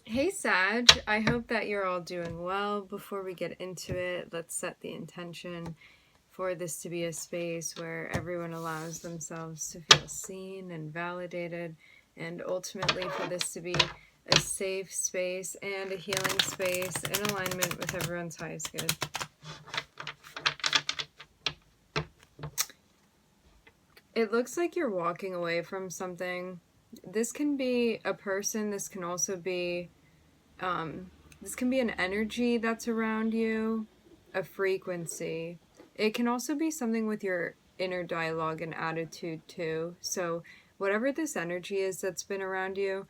Hey Sag, I hope that you're all doing well. Before we get into it, let's set the intention for this to be a space where everyone allows themselves to feel seen and validated, and ultimately for this to be a safe space and a healing space in alignment with everyone's highest good. It looks like you're walking away from something. This can be a person, this can also be this can be an energy that's around you, a frequency. It can also be something with your inner dialogue and attitude too. So whatever this energy is that's been around you,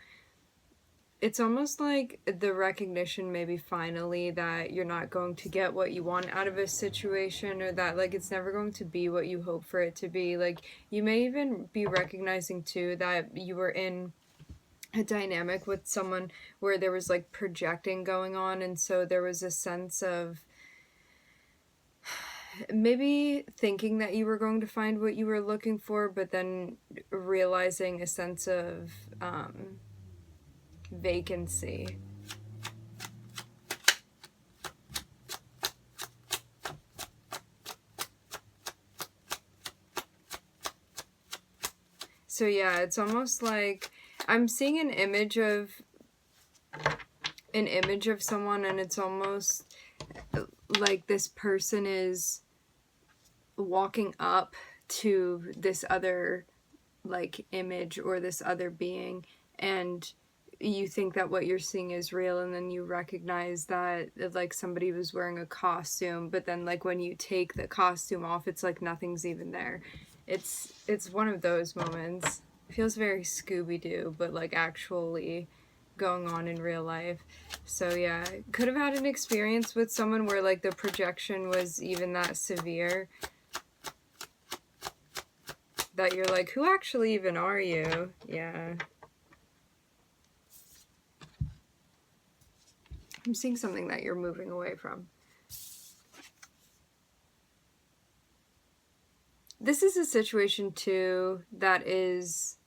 it's almost like the recognition maybe finally that you're not going to get what you want out of a situation, or that like it's never going to be what you hope for it to be. Like you may even be recognizing too that you were in a dynamic with someone where there was like projecting going on, and so there was a sense of maybe thinking that you were going to find what you were looking for, but then realizing a sense of vacancy. So yeah, it's almost like I'm seeing an image of someone, and it's almost like this person is walking up to this other like image or this other being, and you think that what you're seeing is real, and then you recognize that like somebody was wearing a costume, but then like when you take the costume off, it's like nothing's even there. It's one of those moments. It feels very Scooby-Doo, but like actually going on in real life. So yeah, could have had an experience with someone where like the projection was even that severe that you're like, who actually even are you? Yeah. I'm seeing something that you're moving away from. This is a situation too that is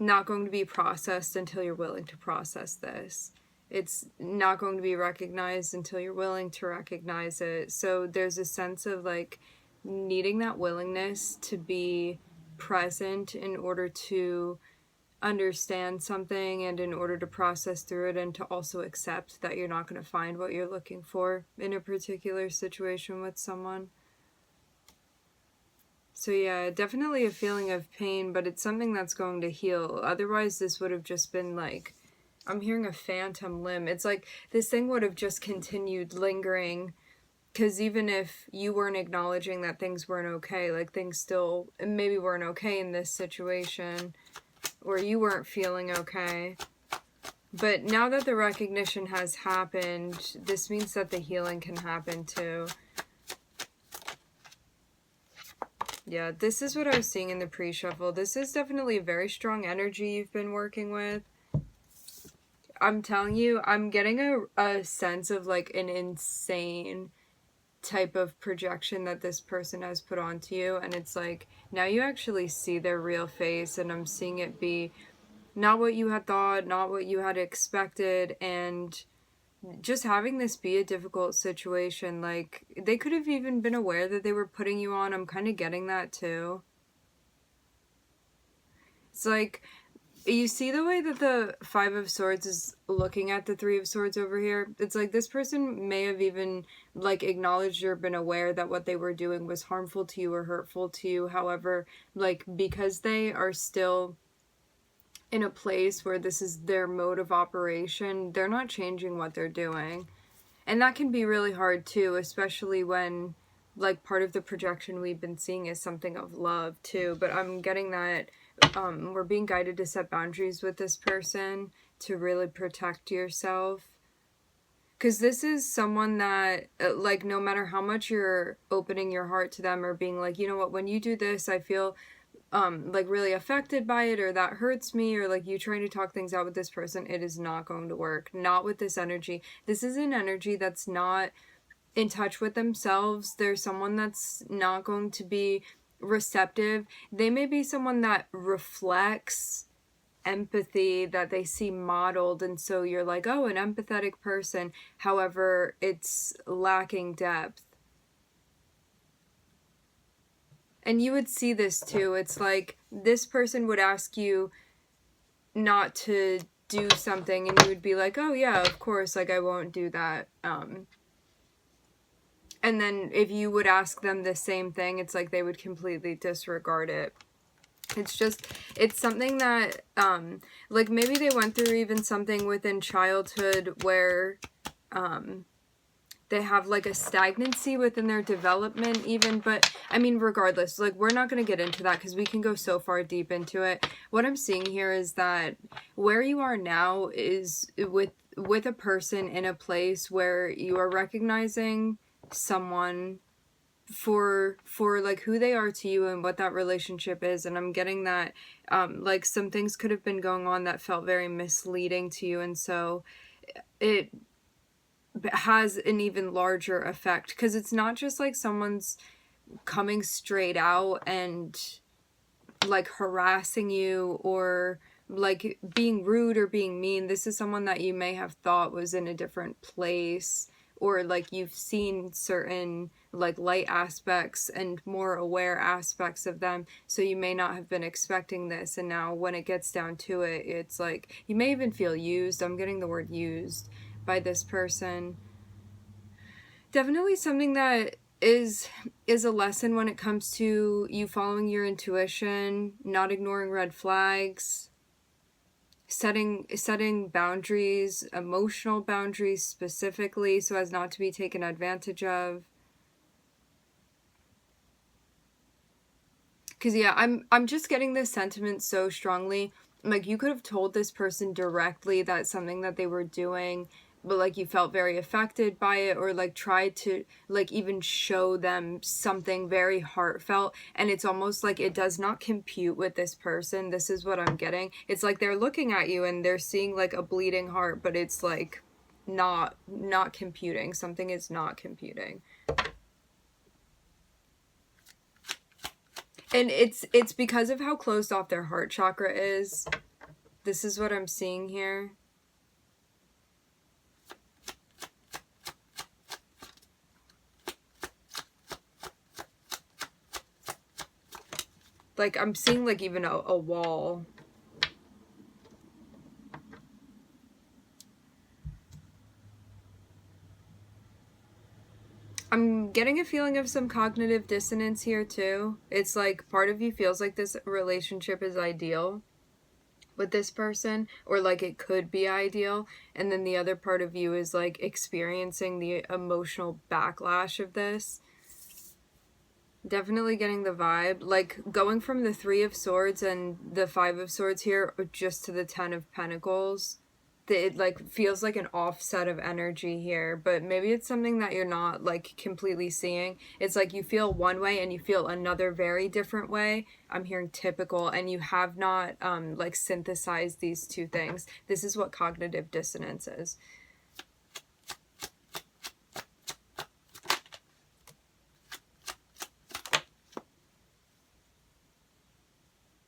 not going to be processed until you're willing to process this. It's not going to be recognized until you're willing to recognize it. So there's a sense of like needing that willingness to be present in order to understand something, and in order to process through it, and to also accept that you're not going to find what you're looking for in a particular situation with someone. So yeah, definitely a feeling of pain, but it's something that's going to heal. Otherwise, this would have just been like, I'm hearing a phantom limb. It's like this thing would have just continued lingering, because even if you weren't acknowledging that things weren't okay, like things still maybe weren't okay in this situation, or you weren't feeling okay. But now that the recognition has happened, this means that the healing can happen too. Yeah, this is what I was seeing in the pre-shuffle. This is definitely a very strong energy you've been working with. I'm telling you, I'm getting a sense of like an insane type of projection that this person has put onto you, and it's like now you actually see their real face, and I'm seeing it be not what you had thought, not what you had expected, and just having this be a difficult situation. Like they could have even been aware that they were putting you on. I'm kind of getting that too. It's like, you see the way that the Five of Swords is looking at the Three of Swords over here? It's like this person may have even like acknowledged or been aware that what they were doing was harmful to you or hurtful to you. However, like because they are still in a place where this is their mode of operation, they're not changing what they're doing. And that can be really hard too, especially when like part of the projection we've been seeing is something of love too. But I'm getting that we're being guided to set boundaries with this person to really protect yourself. Because this is someone that, like, no matter how much you're opening your heart to them or being like, you know what, when you do this, I feel like really affected by it, or that hurts me, or like you trying to talk things out with this person, it is not going to work. Not with this energy. This is an energy that's not in touch with themselves. There's someone that's not going to be receptive. They may be someone that reflects empathy that they see modeled, and so you're like, oh, an empathetic person. However, it's lacking depth. And you would see this too. It's like this person would ask you not to do something and you would be like, oh yeah, of course, like I won't do that. And then if you would ask them the same thing, it's like they would completely disregard it. It's just, it's something that, like maybe they went through even something within childhood where, they have like a stagnancy within their development even, but I mean, regardless, like we're not going to get into that because we can go so far deep into it. What I'm seeing here is that where you are now is with a person in a place where you are recognizing someone for like who they are to you and what that relationship is. And I'm getting that like some things could have been going on that felt very misleading to you, and so it has an even larger effect because it's not just like someone's coming straight out and like harassing you or like being rude or being mean. This is someone that you may have thought was in a different place, or like you've seen certain like light aspects and more aware aspects of them, so you may not have been expecting this, and now when it gets down to it, it's like you may even feel used. I'm getting the word used by this person. Definitely something that is a lesson when it comes to you following your intuition, not ignoring red flags, setting boundaries, emotional boundaries specifically, so as not to be taken advantage of. Because yeah, I'm just getting this sentiment so strongly. Like you could have told this person directly that something that they were doing, but like you felt very affected by it, or like tried to like even show them something very heartfelt, and it's almost like it does not compute with this person. This is what I'm getting. It's like they're looking at you and they're seeing like a bleeding heart, but it's like not computing. Something is not computing. And it's because of how closed off their heart chakra is. This is what I'm seeing here. Like, I'm seeing, like, even a wall. I'm getting a feeling of some cognitive dissonance here, too. It's like, part of you feels like this relationship is ideal with this person, or like it could be ideal, and then the other part of you is like experiencing the emotional backlash of this. Definitely getting the vibe, like going from the 3 of Swords and the 5 of Swords here just to the 10 of Pentacles. It like feels like an offset of energy here, but maybe it's something that you're not like completely seeing. It's like you feel one way and you feel another very different way. I'm hearing typical, and you have not like synthesized these two things. This is what cognitive dissonance is.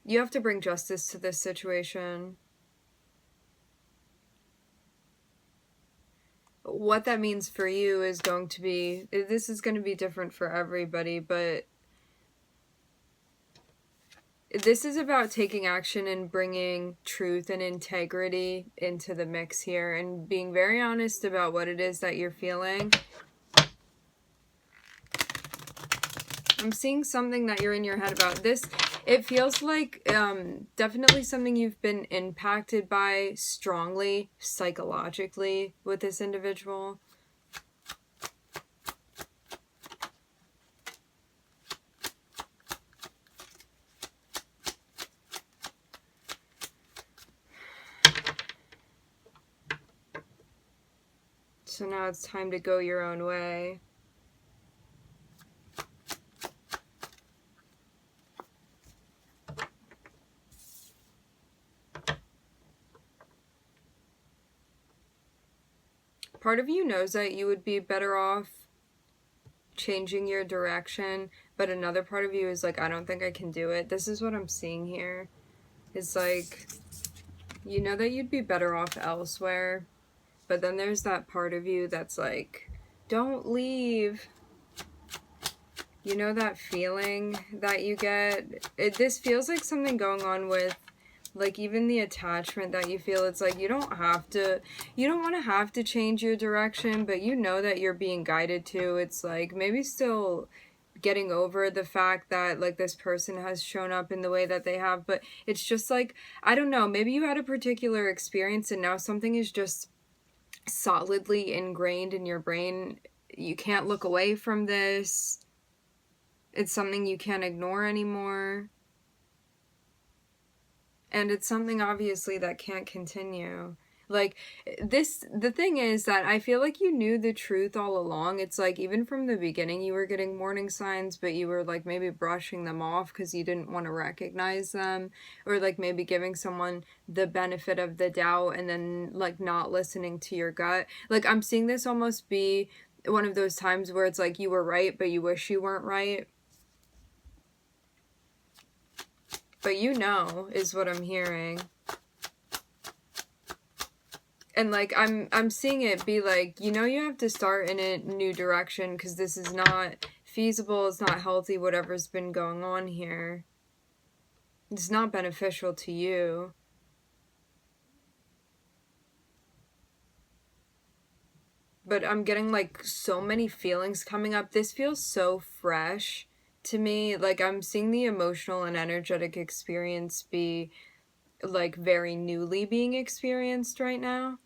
You have to bring justice to this situation. What that means for you is going to be, this is going to be different for everybody, but this is about taking action and bringing truth and integrity into the mix here and being very honest about what it is that you're feeling. I'm seeing something that you're in your head about. This, it feels like definitely something you've been impacted by strongly psychologically with this individual. So now it's time to go your own way. Part of you knows that you would be better off changing your direction, but another part of you is like, I don't think I can do it. This is what I'm seeing here. It's like You know that you'd be better off elsewhere, but then there's that part of you that's like, don't leave. You know that feeling that you get? This feels like something going on with, like, even the attachment that you feel. It's like you don't want to have to change your direction, but you know that you're being guided to. It's like maybe still getting over the fact that, like, this person has shown up in the way that they have, but it's just like, I don't know, maybe you had a particular experience and now something is just solidly ingrained in your brain. You can't look away from this. It's something you can't ignore anymore. And it's something obviously that can't continue. Like, the thing is that I feel like you knew the truth all along. It's like, even from the beginning, you were getting warning signs, but you were like maybe brushing them off because you didn't want to recognize them, or like maybe giving someone the benefit of the doubt and then like not listening to your gut. Like, I'm seeing this almost be one of those times where it's like you were right, but you wish you weren't right. But you know, is what I'm hearing. And like I'm seeing it be like, you know, you have to start in a new direction because this is not feasible, it's not healthy, whatever's been going on here. It's not beneficial to you. But I'm getting like so many feelings coming up. This feels so fresh to me. Like, I'm seeing the emotional and energetic experience be like very newly being experienced right now.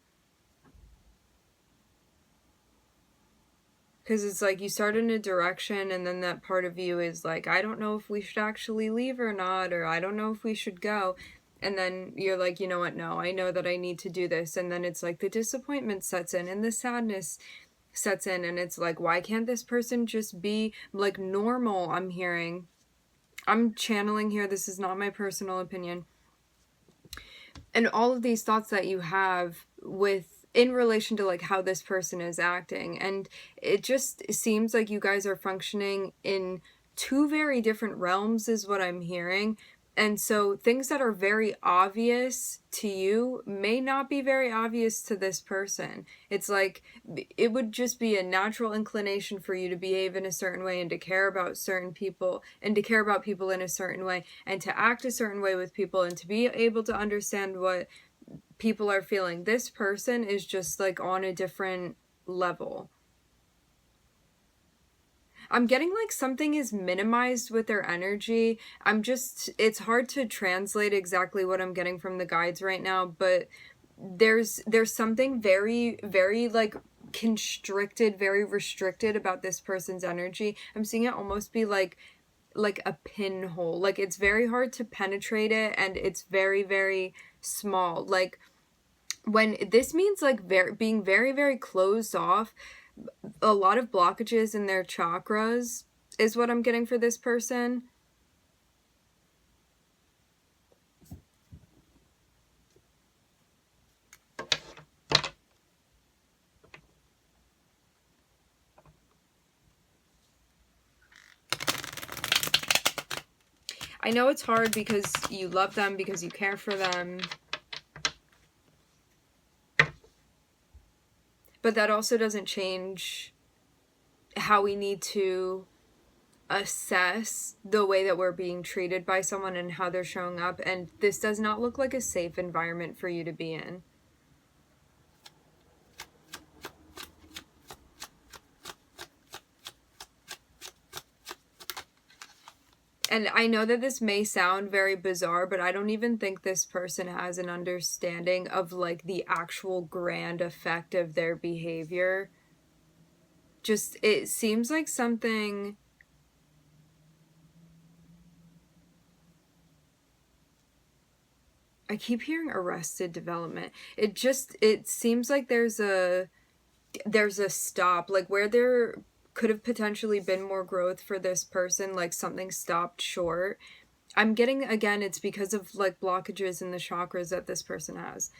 Because it's like you start in a direction and then that part of you is like, I don't know if we should actually leave or not, or I don't know if we should go. And then you're like, you know what, no, I know that I need to do this. And then it's like the disappointment sets in and the sadness sets in, and it's like, why can't this person just be like normal? I'm channeling here, this is not my personal opinion. And all of these thoughts that you have with in relation to like how this person is acting, and it just seems like you guys are functioning in two very different realms is what I'm hearing. And so things that are very obvious to you may not be very obvious to this person. It's like it would just be a natural inclination for you to behave in a certain way and to care about certain people and to care about people in a certain way and to act a certain way with people and to be able to understand what people are feeling. This person is just like on a different level. I'm getting like something is minimized with their energy. It's hard to translate exactly what I'm getting from the guides right now, but there's something very, very like constricted, very restricted about this person's energy. I'm seeing it almost be like a pinhole. Like, it's very hard to penetrate it, and it's very, very small. Like, when this means like being very, very closed off, a lot of blockages in their chakras is what I'm getting for this person. I know it's hard because you love them, because you care for them. But that also doesn't change how we need to assess the way that we're being treated by someone and how they're showing up. And this does not look like a safe environment for you to be in. And I know that this may sound very bizarre, but I don't even think this person has an understanding of like the actual grand effect of their behavior. Just, it seems like something... I keep hearing arrested development. It seems like there's a stop, like where there could have potentially been more growth for this person, like something stopped short. I'm getting, again, it's because of like blockages in the chakras that this person has.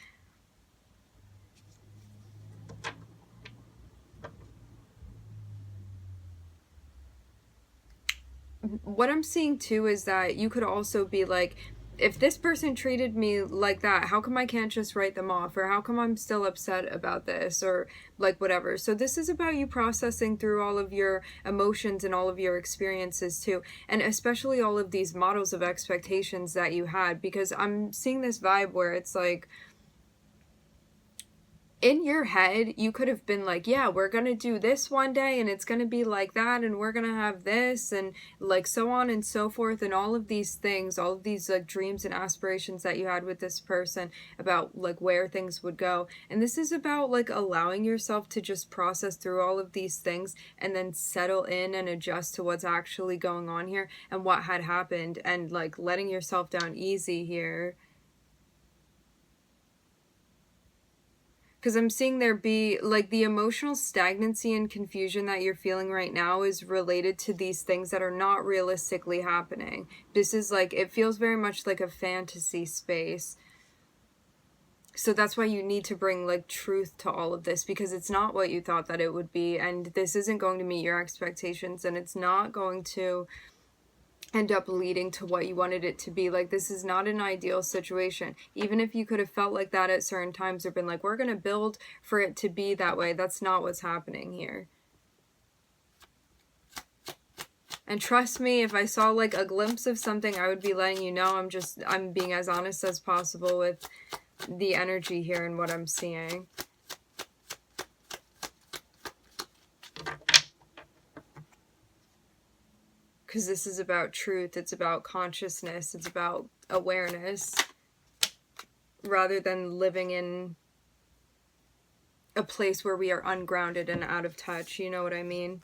What I'm seeing too is that you could also be like, if this person treated me like that, how come I can't just write them off? Or how come I'm still upset about this? Or like whatever. So this is about you processing through all of your emotions and all of your experiences too. And especially all of these models of expectations that you had. Because I'm seeing this vibe where it's like, in your head, you could have been like, yeah, we're going to do this one day and it's going to be like that and we're going to have this and like so on and so forth, and all of these things, all of these like dreams and aspirations that you had with this person about like where things would go. And this is about like allowing yourself to just process through all of these things and then settle in and adjust to what's actually going on here and what had happened, and like letting yourself down easy here. Because I'm seeing there be, like, the emotional stagnancy and confusion that you're feeling right now is related to these things that are not realistically happening. This is, like, it feels very much like a fantasy space. So that's why you need to bring, like, truth to all of this, because it's not what you thought that it would be, and this isn't going to meet your expectations, and it's not going to end up leading to what you wanted it to be. Like, this is not an ideal situation. Even if you could have felt like that at certain times or been like, we're going to build for it to be that way, that's not what's happening here. And trust me, if I saw like a glimpse of something, I would be letting you know. I'm being as honest as possible with the energy here and what I'm seeing. Because this is about truth, it's about consciousness, it's about awareness, rather than living in a place where we are ungrounded and out of touch, you know what I mean?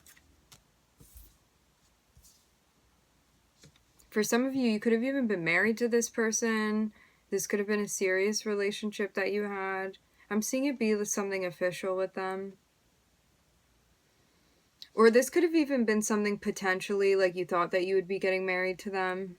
For some of you, you could have even been married to this person. This could have been a serious relationship that you had. I'm seeing it be something official with them. Or this could have even been something potentially like you thought that you would be getting married to them.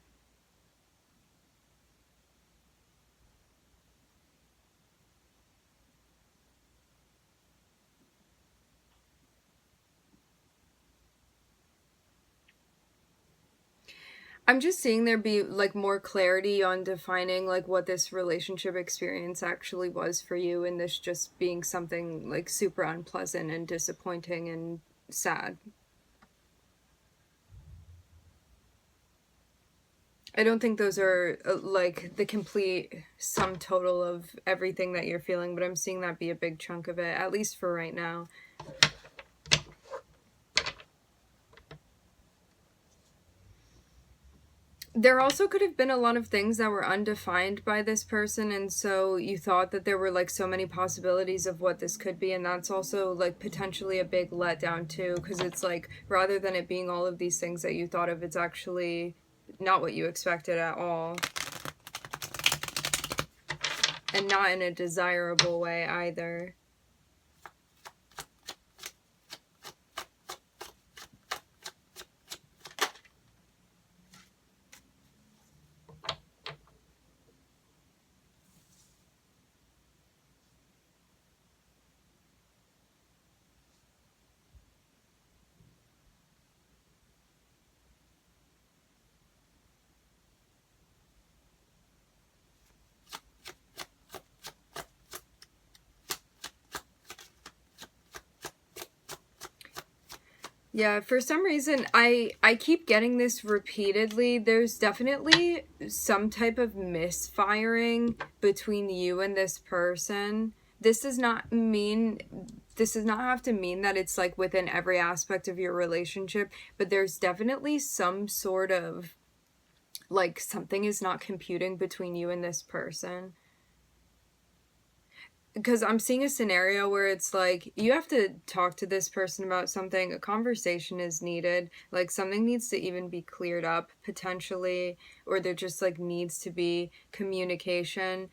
I'm just seeing there be like more clarity on defining like what this relationship experience actually was for you, and this just being something like super unpleasant and disappointing and sad. I don't think those are like the complete sum total of everything that you're feeling, but I'm seeing that be a big chunk of it, at least for right now. There also could have been a lot of things that were undefined by this person, and so you thought that there were like so many possibilities of what this could be, and that's also like potentially a big letdown too, because it's like rather than it being all of these things that you thought of, it's actually not what you expected at all. And not in a desirable way either. Yeah, for some reason, I keep getting this repeatedly. There's definitely some type of misfiring between you and this person. This does not have to mean that it's like within every aspect of your relationship, but there's definitely some sort of like something is not computing between you and this person. Because I'm seeing a scenario where it's like you have to talk to this person about something. A conversation is needed. Like something needs to even be cleared up potentially, or there just like needs to be communication.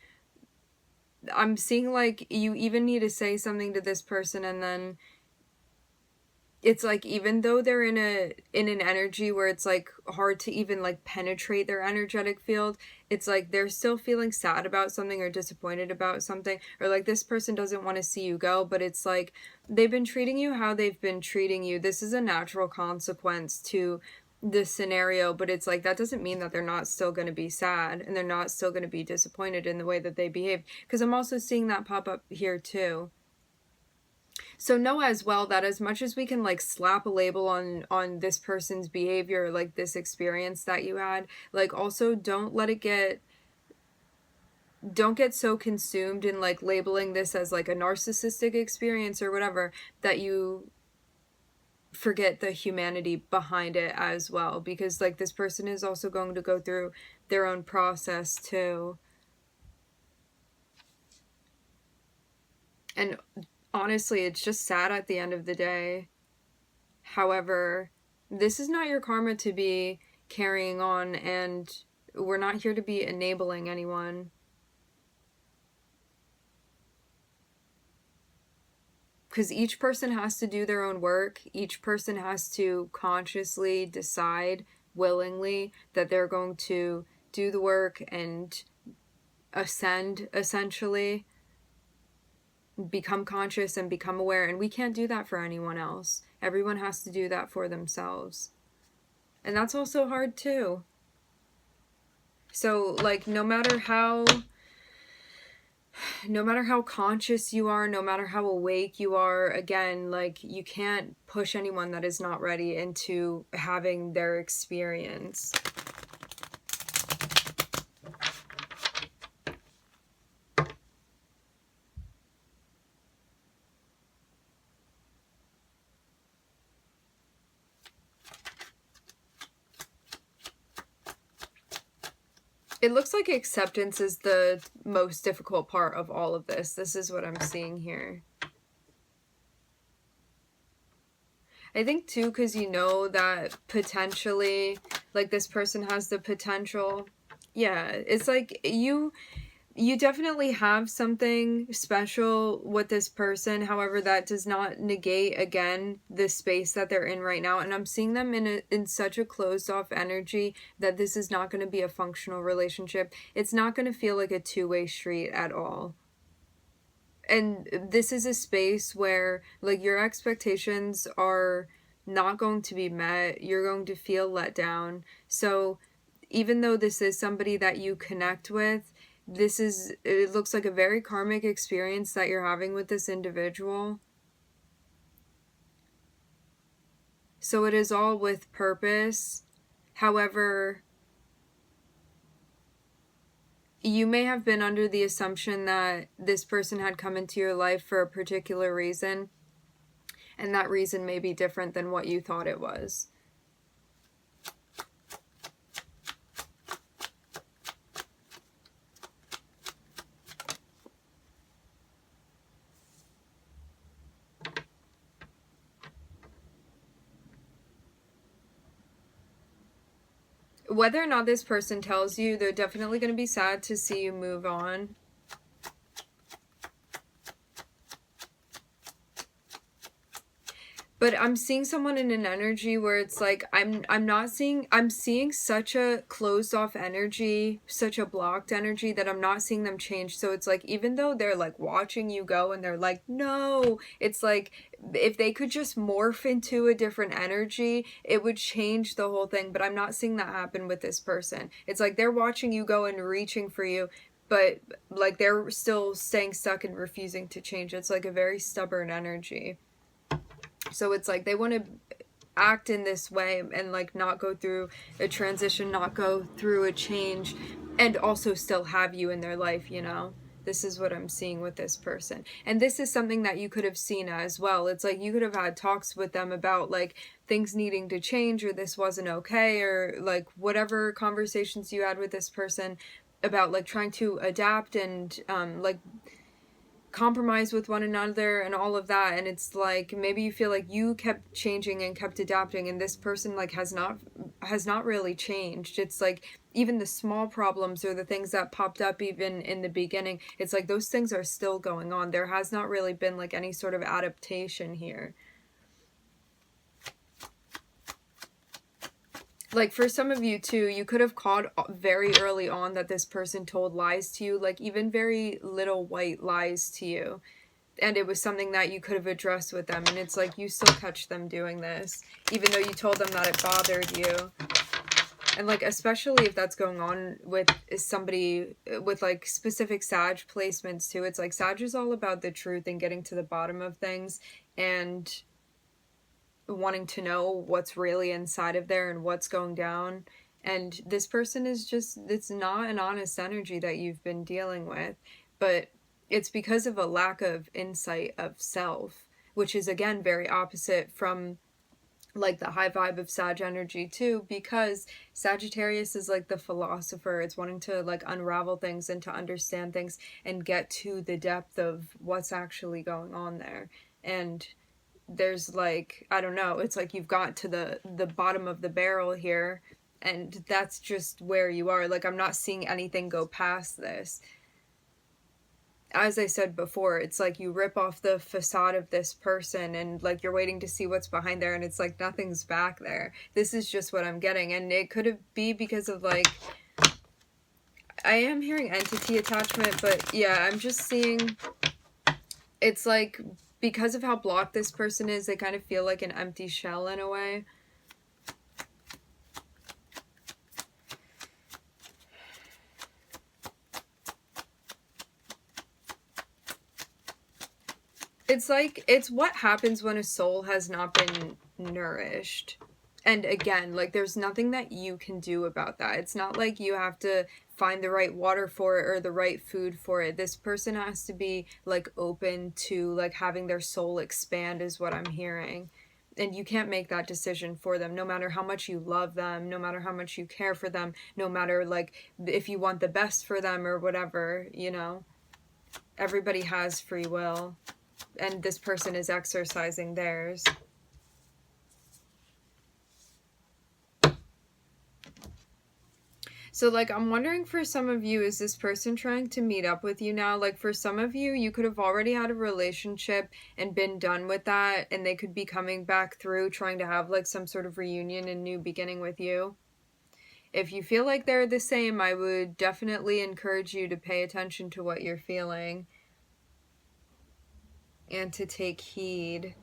I'm seeing like you even need to say something to this person, and then it's like even though they're in an energy where it's like hard to even like penetrate their energetic field, it's like they're still feeling sad about something or disappointed about something, or like this person doesn't want to see you go, but it's like they've been treating you how they've been treating you. This is a natural consequence to this scenario, but it's like that doesn't mean that they're not still going to be sad and they're not still going to be disappointed in the way that they behave, because I'm also seeing that pop up here too. So know as well that as much as we can like slap a label on this person's behavior, like this experience that you had, like also don't get so consumed in like labeling this as like a narcissistic experience or whatever that you forget the humanity behind it as well, because like this person is also going to go through their own process too. And honestly, it's just sad at the end of the day. However, this is not your karma to be carrying on, and we're not here to be enabling anyone. Because each person has to do their own work. Each person has to consciously decide willingly that they're going to do the work and ascend, essentially. Become conscious and become aware. And we can't do that for anyone else. Everyone has to do that for themselves. And that's also hard too. So, like, no matter how conscious you are, no matter how awake you are, again, like, you can't push anyone that is not ready into having their experience. It looks like acceptance is the most difficult part of all of this. This is what I'm seeing here. I think too, because you know that potentially, like, this person has the potential. Yeah, it's like you definitely have something special with this person. However, that does not negate, again, the space that they're in right now. And I'm seeing them in such a closed off energy that this is not going to be a functional relationship. It's not going to feel like a two-way street at all. And this is a space where, like, your expectations are not going to be met. You're going to feel let down. So even though this is somebody that you connect with, it looks like a very karmic experience that you're having with this individual. So it is all with purpose. However, you may have been under the assumption that this person had come into your life for a particular reason, and that reason may be different than what you thought it was. Whether or not this person tells you, they're definitely going to be sad to see you move on. But I'm seeing someone in an energy where it's like, I'm seeing such a closed off energy, such a blocked energy, that I'm not seeing them change. So it's like, even though they're like watching you go and they're like, no, it's like, if they could just morph into a different energy, it would change the whole thing. But I'm not seeing that happen with this person. It's like they're watching you go and reaching for you, but like they're still staying stuck and refusing to change. It's like a very stubborn energy. So it's like they want to act in this way and like not go through a transition, not go through a change, and also still have you in their life, you know? This is what I'm seeing with this person. And this is something that you could have seen as well. It's like you could have had talks with them about like things needing to change, or this wasn't okay, or like whatever conversations you had with this person about like trying to adapt and like compromise with one another and all of that. And it's like maybe you feel like you kept changing and kept adapting, and this person like has not really changed. It's like even the small problems or the things that popped up even in the beginning, it's like those things are still going on. There has not really been like any sort of adaptation here. Like for some of you too, you could have caught very early on that this person told lies to you, like even very little white lies to you. and it was something that you could have addressed with them, and it's like you still catch them doing this even though you told them that it bothered you. And like, especially if that's going on with somebody with like specific Sag placements too, it's like Sag is all about the truth and getting to the bottom of things and wanting to know what's really inside of there and what's going down. And this person is just, it's not an honest energy that you've been dealing with, but it's because of a lack of insight of self, which is again very opposite from like the high vibe of Sag energy too, because Sagittarius is like the philosopher. It's wanting to like unravel things and to understand things and get to the depth of what's actually going on there. And there's like, I don't know, it's like you've got to the bottom of the barrel here, and that's just where you are. Like, I'm not seeing anything go past this. As I said before, it's like you rip off the facade of this person and like you're waiting to see what's behind there, and it's like nothing's back there. This is just what I'm getting, and it could be because of like, I am hearing entity attachment, but yeah, I'm just seeing it's like because of how blocked this person is, they kind of feel like an empty shell in a way. It's like, it's what happens when a soul has not been nourished. And again, like, there's nothing that you can do about that. It's not like you have to find the right water for it or the right food for it. This person has to be, like, open to, like, having their soul expand is what I'm hearing. And you can't make that decision for them, no matter how much you love them, no matter how much you care for them, no matter, like, if you want the best for them or whatever, you know? Everybody has free will, and this person is exercising theirs. So, like, I'm wondering for some of you, is this person trying to meet up with you now? Like, for some of you, you could have already had a relationship and been done with that, and they could be coming back through trying to have, like, some sort of reunion and new beginning with you. If you feel like they're the same, I would definitely encourage you to pay attention to what you're feeling and to take heed.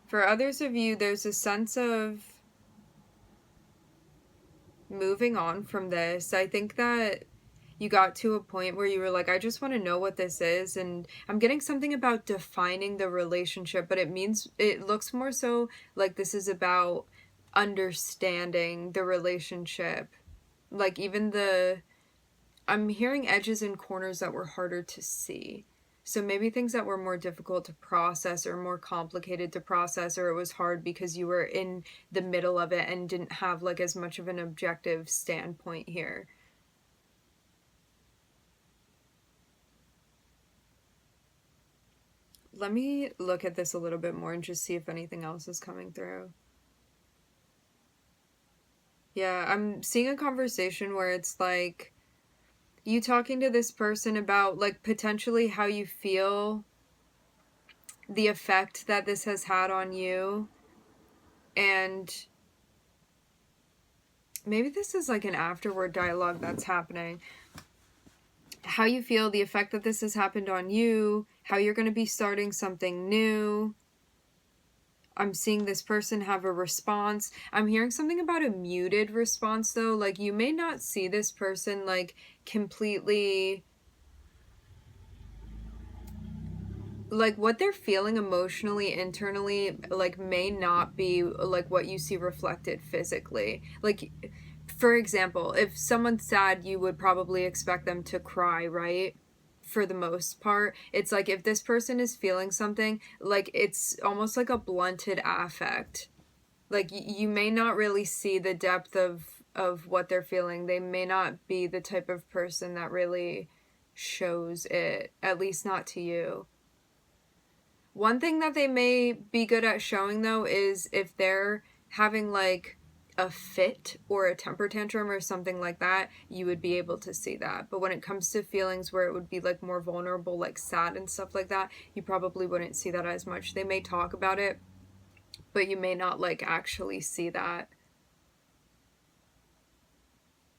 For others of you, there's a sense of moving on from this. I think that you got to a point where you were like, I just want to know what this is. And I'm getting something about defining the relationship, but it looks more so like this is about understanding the relationship. Like, I'm hearing edges and corners that were harder to see. So maybe things that were more difficult to process or more complicated to process, or it was hard because you were in the middle of it and didn't have like as much of an objective standpoint here. Let me look at this a little bit more and just see if anything else is coming through. Yeah, I'm seeing a conversation where it's like you talking to this person about like potentially how you feel, the effect that this has had on you, and maybe this is like an afterward dialogue that's happening. How you feel, the effect that this has happened on you, how you're going to be starting something new. I'm seeing this person have a response. I'm hearing something about a muted response though. Like, you may not see this person like completely, like what they're feeling emotionally, internally, like may not be like what you see reflected physically. Like, for example, if someone's sad, you would probably expect them to cry, right? For the most part, it's like if this person is feeling something, like it's almost like a blunted affect. Like, you may not really see the depth of what they're feeling. They may not be the type of person that really shows it, at least not to you. One thing that they may be good at showing though is if they're having like a fit or a temper tantrum or something like that, you would be able to see that. But when it comes to feelings where it would be like more vulnerable, like sad and stuff like that, you probably wouldn't see that as much. They may talk about it, but you may not like actually see that.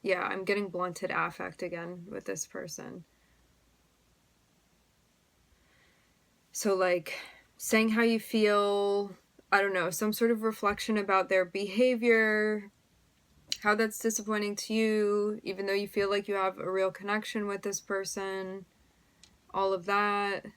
Yeah, I'm getting blunted affect again with this person. So like saying how you feel, I don't know, some sort of reflection about their behavior, how that's disappointing to you, even though you feel like you have a real connection with this person, all of that.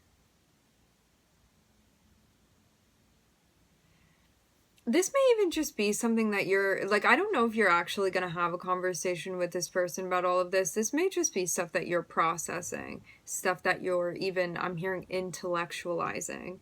This may even just be something that you're, like, I don't know if you're actually going to have a conversation with this person about all of this. This may just be stuff that you're processing, stuff that you're even, I'm hearing, intellectualizing.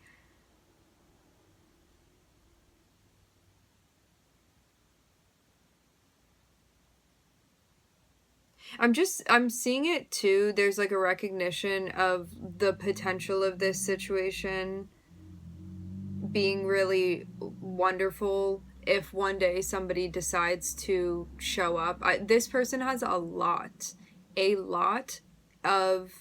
I'm seeing it too. There's like a recognition of the potential of this situation being really wonderful if one day somebody decides to show up. This person has a lot of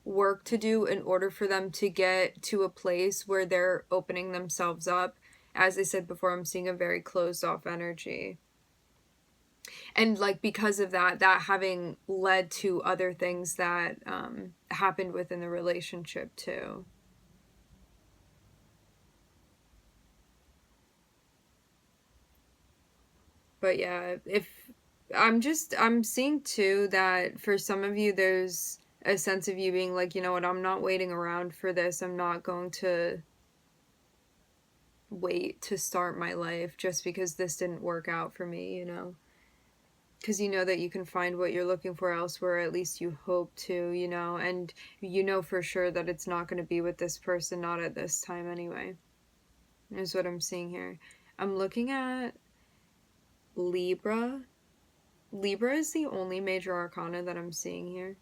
work to do in order for them to get to a place where they're opening themselves up. As I said before, I'm seeing a very closed off energy. And like because of that having led to other things that happened within the relationship too. But yeah, if I'm seeing too that for some of you there's a sense of you being like, you know what, I'm not waiting around for this. I'm not going to wait to start my life just because this didn't work out for me, you know. Because you know that you can find what you're looking for elsewhere, at least you hope to, you know, and you know for sure that it's not going to be with this person, not at this time anyway, is what I'm seeing here. I'm looking at Libra. Libra is the only major arcana that I'm seeing here.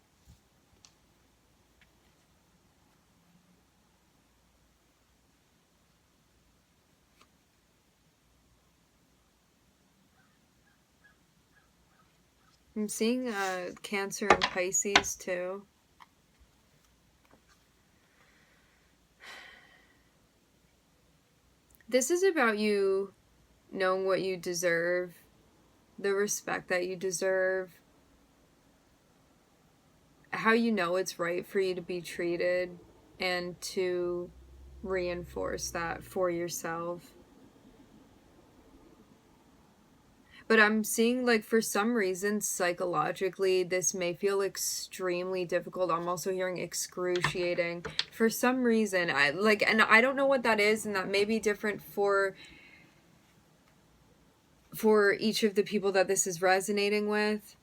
I'm seeing Cancer and Pisces too. This is about you knowing what you deserve, the respect that you deserve, how you know it's right for you to be treated, and to reinforce that for yourself. But I'm seeing, like, for some reason, psychologically, this may feel extremely difficult. I'm also hearing excruciating. For some reason, and I don't know what that is, and that may be different for each of the people that this is resonating with.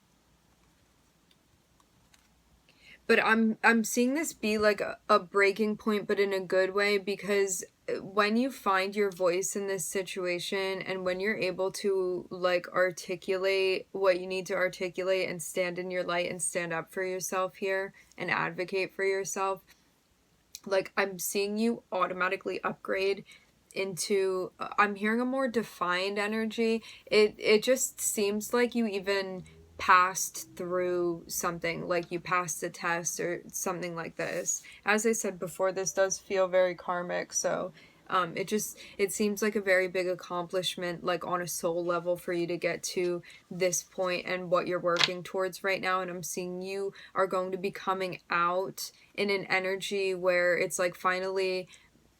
But I'm seeing this be like a breaking point, but in a good way, because when you find your voice in this situation and when you're able to like articulate what you need to articulate and stand in your light and stand up for yourself here and advocate for yourself, like I'm seeing you automatically upgrade into I'm hearing a more defined energy. It just seems like you even passed through something, like you passed a test or something like this. As I said before, this does feel very karmic, so it seems like a very big accomplishment, like on a soul level, for you to get to this point and what you're working towards right now. And I'm seeing you are going to be coming out in an energy where it's like finally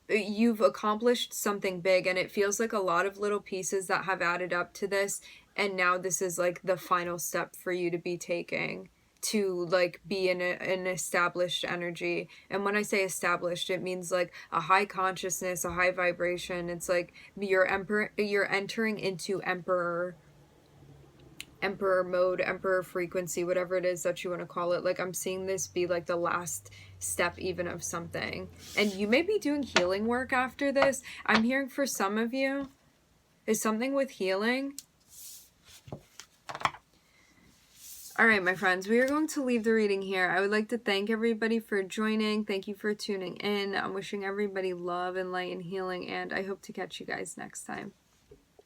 you've accomplished something big, and it feels like a lot of little pieces that have added up to this, and now this is like the final step for you to be taking to like be in an established energy. And when I say established, it means like a high consciousness, a high vibration. It's like you're entering into emperor mode, emperor frequency, whatever it is that you want to call it. Like I'm seeing this be like the last step even of something, and you may be doing healing work after this. I'm hearing for some of you is something with healing. All right, my friends, we are going to leave the reading here. I would like to thank everybody for joining. Thank you for tuning in. I'm wishing everybody love and light and healing, and I hope to catch you guys next time.